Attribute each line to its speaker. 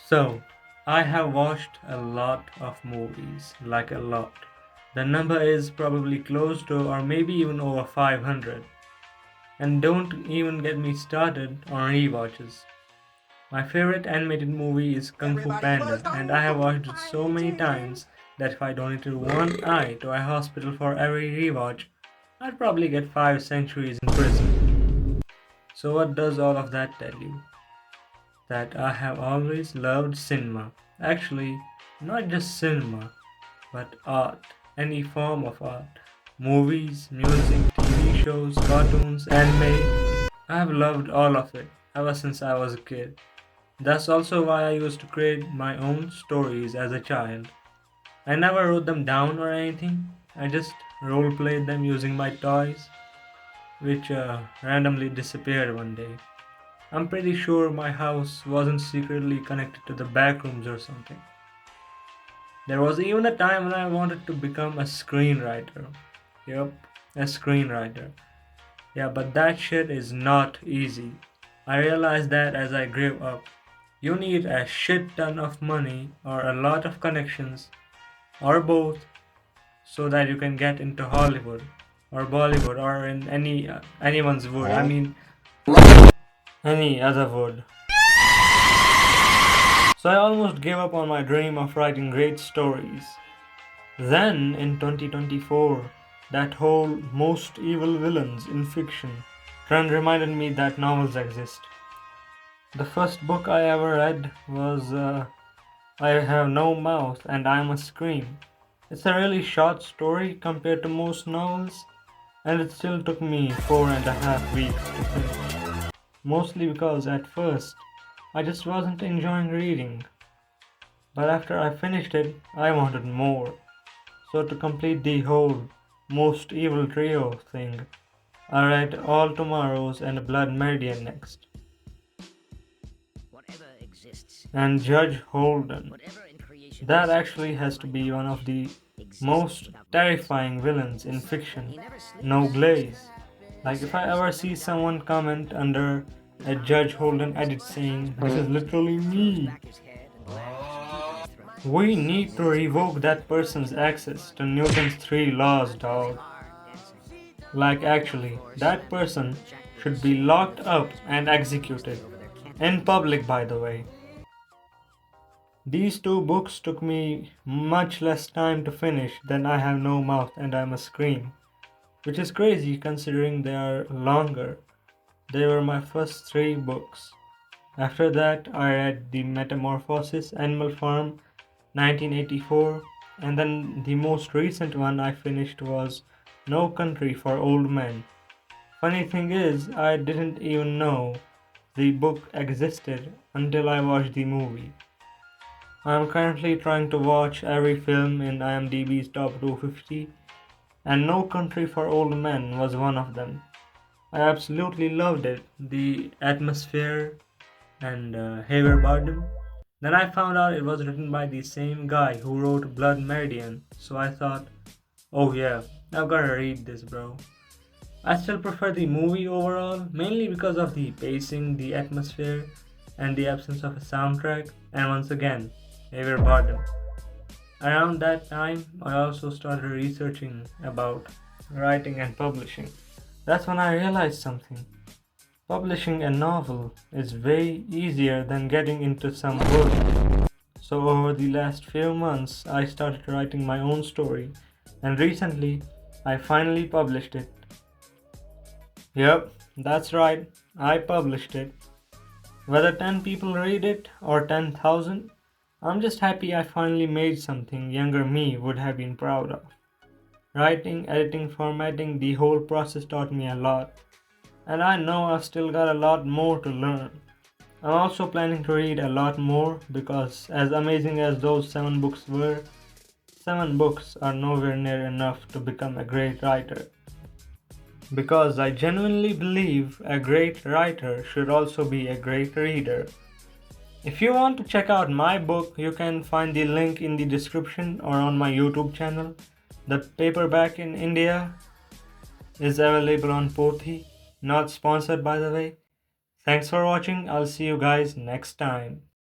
Speaker 1: So, I have watched a lot of movies, like a lot. The number is probably close to or maybe even over 500. And don't even get me started on rewatches. My favorite animated movie is Kung Fu Panda, and I have watched it so many times that if I donated one eye to a hospital for every rewatch, I'd probably get 5 centuries in prison. So, what does all of that tell you? That I have always loved cinema. Actually, not just cinema, but art, any form of art. Movies, music, TV shows, cartoons, anime. I have loved all of it ever since I was a kid. That's also why I used to create my own stories as a child. I never wrote them down or anything, I just role played them using my toys, which randomly disappeared one day. I'm pretty sure my house wasn't secretly connected to the back rooms or something. There was even a time when I wanted to become a screenwriter. Yup, a screenwriter. Yeah, but that shit is not easy. I realized that as I grew up. You need a shit ton of money or a lot of connections or both so that you can get into Hollywood or Bollywood or in anyone's wood. I mean any other wood. So I almost gave up on my dream of writing great stories. Then in 2024, that whole most evil villains in fiction trend reminded me that novels exist. The first book I ever read was I Have No Mouth and I Must Scream. It's a really short story compared to most novels, and it still took me 4.5 weeks to finish. Mostly because at first I just wasn't enjoying reading, but after I finished it, I wanted more. So, to complete the whole Most Evil Trio thing, I read All Tomorrows and Blood Meridian next. And Judge Holden. That actually has to be one of the most terrifying villains in fiction. No glaze. Like if I ever see someone comment under a Judge Holden edit saying, "This is literally me," we need to revoke that person's access to Newton's three laws, dog. Like actually, that person should be locked up and executed. In public, by the way. These two books took me much less time to finish than I Have No Mouth and I Must Scream, which is crazy considering they are longer. They were my first three books. After that, I read The Metamorphosis Animal Farm 1984, and then the most recent one I finished was No Country for Old Men. Funny thing is, I didn't even know the book existed until I watched the movie. I am currently trying to watch every film in IMDb's top 250, and No Country for Old Men was one of them. I absolutely loved it, the atmosphere and Javier Bardem. Then I found out it was written by the same guy who wrote Blood Meridian, so I thought, oh yeah, I've gotta read this, bro. I still prefer the movie overall, mainly because of the pacing, the atmosphere, and the absence of a soundtrack, and once again, Javier Bardem. Around that time, I also started researching about writing and publishing. That's when I realized something. Publishing a novel is way easier than getting into some work. So, over the last few months, I started writing my own story, and recently, I finally published it. Yep, that's right, I published it. Whether 10 people read it or 10,000, I'm just happy I finally made something younger me would have been proud of. Writing, editing, formatting, the whole process taught me a lot. And I know I've still got a lot more to learn. I'm also planning to read a lot more because, as amazing as those 7 books were, 7 books are nowhere near enough to become a great writer. Because I genuinely believe a great writer should also be a great reader. If you want to check out my book, you can find the link in the description or on my YouTube channel. The paperback in India is available on Pothi, not sponsored by the way. Thanks for watching. I'll see you guys next time.